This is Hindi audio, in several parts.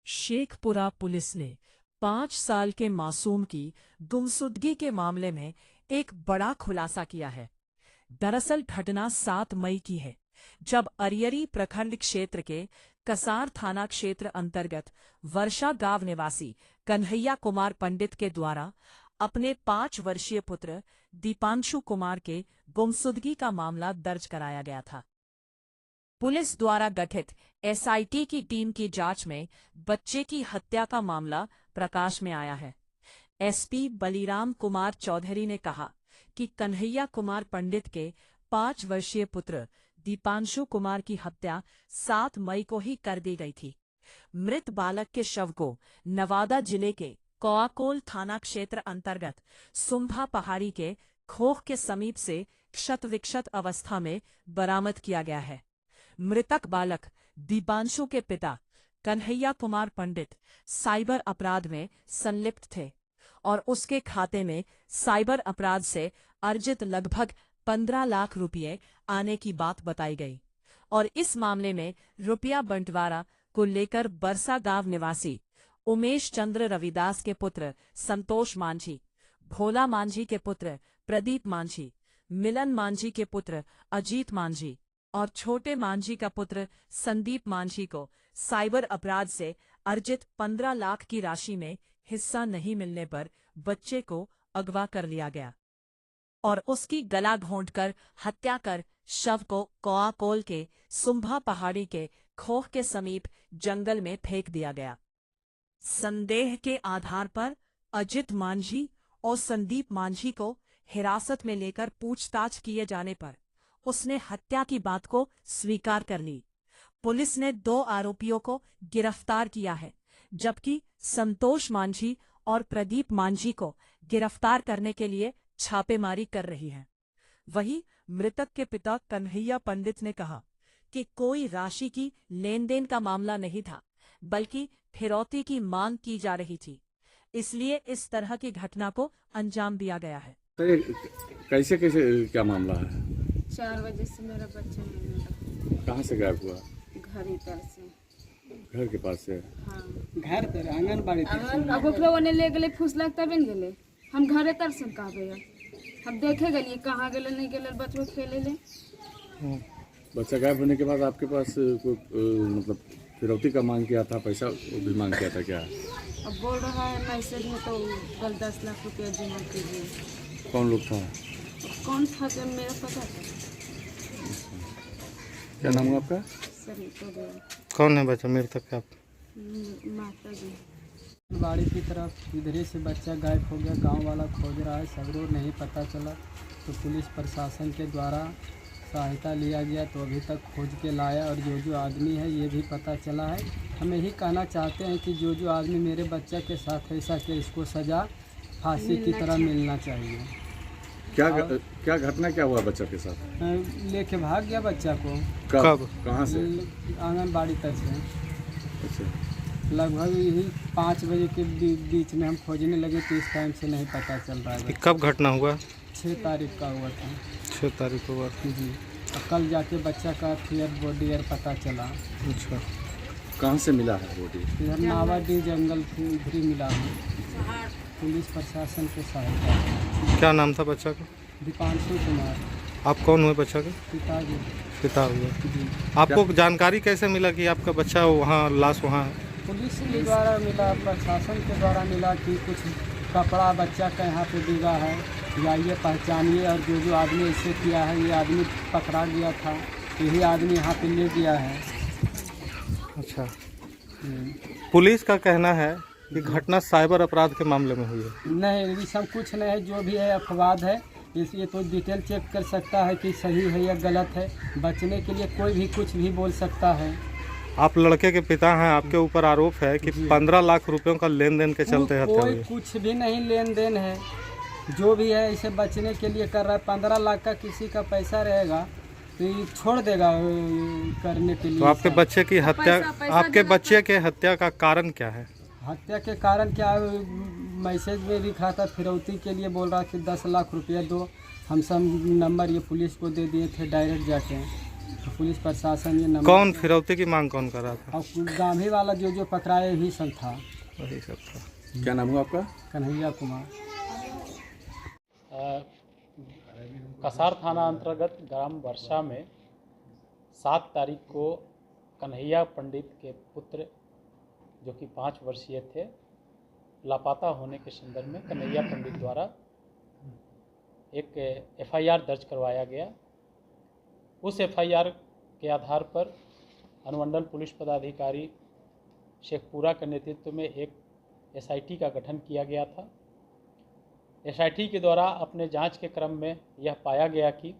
शेखपुरा पुलिस ने 5 साल के मासूम की गुमशुदगी के मामले में एक बड़ा खुलासा किया है। दरअसल घटना 7 मई की है, जब अरियरी प्रखंड क्षेत्र के कसार थाना क्षेत्र अंतर्गत वर्षा गांव निवासी कन्हैया कुमार पंडित के द्वारा अपने 5 वर्षीय पुत्र दीपांशु कुमार के गुमशुदगी का मामला दर्ज कराया गया था। पुलिस द्वारा गठित एसआईटी की टीम की जांच में बच्चे की हत्या का मामला प्रकाश में आया है। एसपी बलीराम कुमार चौधरी ने कहा कि कन्हैया कुमार पंडित के 5 वर्षीय पुत्र दीपांशु कुमार की हत्या 7 मई को ही कर दी गई थी। मृत बालक के शव को नवादा जिले के कोआकोल थाना क्षेत्र अंतर्गत सुंभा पहाड़ी के खोह के समीप से क्षत विक्षत अवस्था में बरामद किया गया है। मृतक बालक दीपांशु के पिता कन्हैया कुमार पंडित साइबर अपराध में संलिप्त थे और उसके खाते में साइबर अपराध से अर्जित लगभग 15 लाख रुपये आने की बात बताई गई और इस मामले में रुपया बंटवारा को लेकर बरसा गांव निवासी उमेश चंद्र रविदास के पुत्र संतोष मांझी, भोला मांझी के पुत्र प्रदीप मांझी, मिलन मांझी के पुत्र अजीत मांझी और छोटे मांझी का पुत्र संदीप मांझी को साइबर अपराध से अर्जित 15 लाख की राशि में हिस्सा नहीं मिलने पर बच्चे को अगवा कर लिया गया और उसकी गला घोंटकर हत्या कर शव को कोआकोल के सुंभा पहाड़ी के खोह के समीप जंगल में फेंक दिया गया। संदेह के आधार पर अजित मांझी और संदीप मांझी को हिरासत में लेकर पूछताछ किए जाने पर उसने हत्या की बात को स्वीकार कर ली। पुलिस ने 2 आरोपियों को गिरफ्तार किया है, जबकि संतोष मांझी और प्रदीप मांझी को गिरफ्तार करने के लिए छापेमारी कर रही है। वहीं मृतक के पिता कन्हैया पंडित ने कहा कि कोई राशि की लेन देन का मामला नहीं था, बल्कि फिरौती की मांग की जा रही थी, इसलिए इस तरह की घटना को अंजाम दिया गया है। कैसे क्या मामला है? 4 बजे से मेरा बच्चा नहीं मिला। कहाँ से गायब हुआ? घर इधर से, घर के पास से। हाँ घर तर आंगनबाड़ी अब ओकरो ने ले गेले फुसलक तबे न गेले। हम घरे तर से कहबे हम देखे गलिए कहाँ गेले नहीं गेले, बच्चों खेले ले। बच्चा गायब होने के बाद आपके पास कोई मतलब फिरौती का मांग किया था, पैसा भी मांग किया था क्या? अब बोल रहा है मैसेज में तो कल 10 लाख रुपया जमा कीजिए। कौन लोग था? कौन था जब मेरा पता था। क्या नाम है आपका? सर तो गया। कौन है बच्चा मृतक का? माता जी। बाड़ी की तरफ इधर से बच्चा गायब हो गया। गांव वाला खोज रहा है, सगरों नहीं पता चला तो पुलिस प्रशासन के द्वारा सहायता लिया गया तो अभी तक खोज के लाया और जो आदमी है ये भी पता चला है। हम यही कहना चाहते हैं कि जो आदमी मेरे बच्चा के साथ ऐसा किया इसको सज़ा फांसी की तरह मिलना चाहिए। क्या घटना क्या हुआ बच्चा के साथ? लेके भाग गया बच्चा को। कब? कहाँ से? आंगनबाड़ी तक से। अच्छा। लगभग यही 5 बजे के बीच में हम खोजने लगे तो इस टाइम से नहीं पता चल रहा है। कब घटना हुआ? 6 तारीख का हुआ था। 6 तारीख को हुआ जी। और कल जाके बच्चा का बॉडी पता चला। अच्छा, कहाँ से मिला है बॉडी? इधर नावाडी जंगल इधर ही मिला है। पुलिस प्रशासन के सहायता। क्या नाम था बच्चा का? दीपांशु कुमार। आप कौन हुए बच्चा के? पिताजी। पिता हुए। जी। आपको जानकारी कैसे मिला कि आपका बच्चा वहाँ लाश वहाँ है? पुलिस के द्वारा मिला, प्रशासन के द्वारा मिला कि कुछ कपड़ा बच्चा का यहाँ पे डिगा है, जाइए पहचानिए और जो आदमी ऐसे किया है ये आदमी पकड़ा गया था, यही आदमी यहाँ पे ले गया है। अच्छा, पुलिस का कहना है कि घटना साइबर अपराध के मामले में हुई है। नहीं, ये सब कुछ नहीं है, जो भी है अपवाद है। इसलिए तो डिटेल चेक कर सकता है कि सही है या गलत है। बचने के लिए कोई भी कुछ भी बोल सकता है। आप लड़के के पिता हैं, आपके ऊपर आरोप है कि 15 लाख रुपयों का लेन देन के चलते हत्या हुई। कुछ भी नहीं लेन देन है, जो भी है इसे बचने के लिए कर रहा है। 15 लाख का किसी का पैसा रहेगा तो ये छोड़ देगा करने के लिए। तो आपके बच्चे की हत्या, आपके बच्चे के हत्या का कारण क्या है? हत्या के कारण क्या, मैसेज में लिखा था फिरौती के लिए बोल रहा कि 10 लाख रुपया दो। हम सब नंबर ये पुलिस को दे दिए थे डायरेक्ट जाके। पुलिस प्रशासन ये नंबर कौन फिरौती की मांग कौन कर रहा था? और गांधी वाला जो पकड़ाए ही सब था, वही सब था। क्या नाम हुआ आपका? कन्हैया कुमार। कसार थाना अंतर्गत ग्राम वर्षा में 7 तारीख को कन्हैया पंडित के पुत्र जो कि 5 वर्षीय थे, लापता होने के संदर्भ में कन्हैया पंडित द्वारा एक एफआईआर दर्ज करवाया गया। उस एफआईआर के आधार पर अनुमंडल पुलिस पदाधिकारी शेखपुरा के नेतृत्व में एक एसआईटी का गठन किया गया था। एसआईटी के द्वारा अपने जांच के क्रम में यह पाया गया कि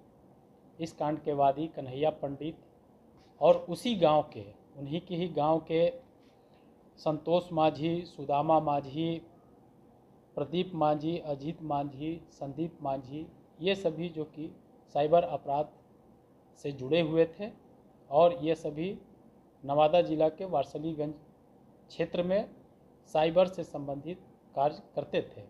इस कांड के वादी कन्हैया पंडित और उसी गांव के, उन्हीं के ही गांव के संतोष माझी, सुदामा माझी, प्रदीप माझी, अजीत माझी, संदीप माझी, ये सभी जो कि साइबर अपराध से जुड़े हुए थे और ये सभी नवादा जिला के वारसलीगंज क्षेत्र में साइबर से संबंधित कार्य करते थे।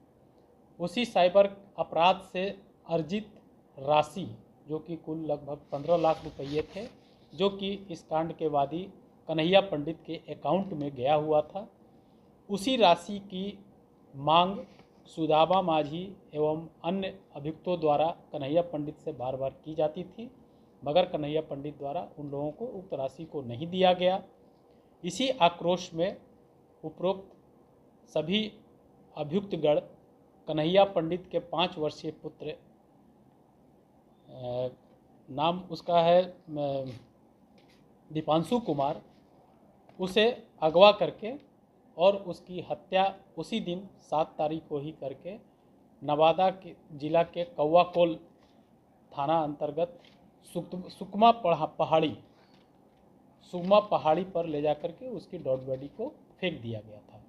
उसी साइबर अपराध से अर्जित राशि जो कि कुल लगभग 15 लाख रुपये थे, जो कि इस कांड के वादी कन्हैया पंडित के अकाउंट में गया हुआ था, उसी राशि की मांग सुदामा माझी एवं अन्य अभियुक्तों द्वारा कन्हैया पंडित से बार बार की जाती थी, मगर कन्हैया पंडित द्वारा उन लोगों को उक्त राशि को नहीं दिया गया। इसी आक्रोश में उपरोक्त सभी अभियुक्तगण कन्हैया पंडित के 5 वर्षीय पुत्र, नाम उसका है दीपांशु कुमार, उसे अगवा करके और उसकी हत्या उसी दिन 7 तारीख को ही करके नवादा के जिला के कौवाकोल थाना अंतर्गत सुकमा पहाड़ी पर ले जाकर के उसकी डेड बॉडी को फेंक दिया गया था।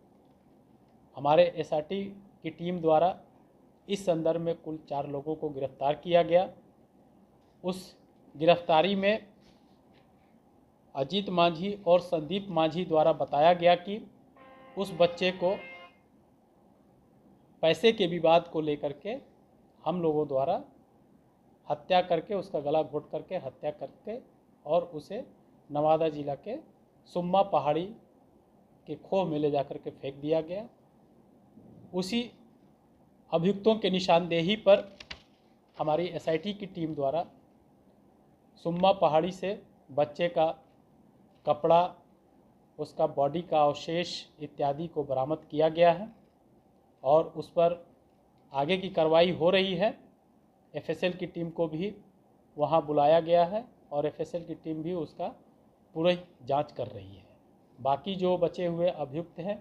हमारे एसआईटी की टीम द्वारा इस संदर्भ में कुल 4 लोगों को गिरफ्तार किया गया। उस गिरफ्तारी में अजीत माझी और संदीप माझी द्वारा बताया गया कि उस बच्चे को पैसे के विवाद को लेकर के हम लोगों द्वारा हत्या करके, उसका गला घोट करके हत्या करके और उसे नवादा जिला के सुम्मा पहाड़ी के खोह में ले जाकर के फेंक दिया गया। उसी अभियुक्तों के निशानदेही पर हमारी एसआईटी की टीम द्वारा सुम्मा पहाड़ी से बच्चे का कपड़ा, उसका बॉडी का अवशेष इत्यादि को बरामद किया गया है और उस पर आगे की कार्रवाई हो रही है। एफएसएल की टीम को भी वहां बुलाया गया है और एफएसएल की टीम भी उसका पूरी जांच कर रही है। बाकी जो बचे हुए अभियुक्त हैं,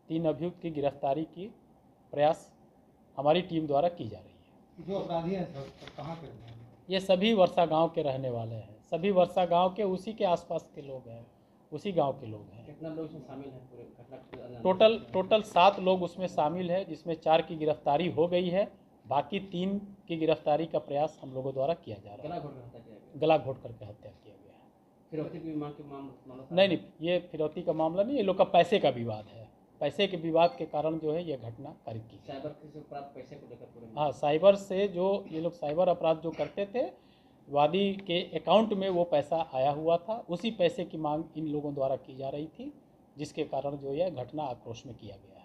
3 अभियुक्त की गिरफ्तारी की प्रयास हमारी टीम द्वारा की जा रही है। जो अपराधी हैं कहाँ के? ये सभी वर्षा गांव के रहने वाले हैं, सभी वर्षा गांव के, उसी के आसपास के लोग हैं, उसी गांव के लोग हैं। कितना लोग इसमें शामिल हैं पूरे घटना? टोटल 7 लोग उसमें शामिल है, जिसमें 4 की गिरफ्तारी हो गई है। बाकी 3 की गिरफ्तारी का प्रयास हम लोगों द्वारा किया जा रहा है। गला घोट करके हत्या किया गया है। फिरौती की मांग के मामला? नहीं, ये फिरौती का मामला नहीं, ये लोग का पैसे का विवाद है। पैसे के विवाद के कारण जो है ये घटना कारित की। साइबर से प्राप्त पैसे को लेकर पूरे? हाँ, साइबर से जो ये लोग साइबर अपराध जो करते थे, वादी के अकाउंट में वो पैसा आया हुआ था, उसी पैसे की मांग इन लोगों द्वारा की जा रही थी, जिसके कारण जो यह घटना आक्रोश में किया गया है।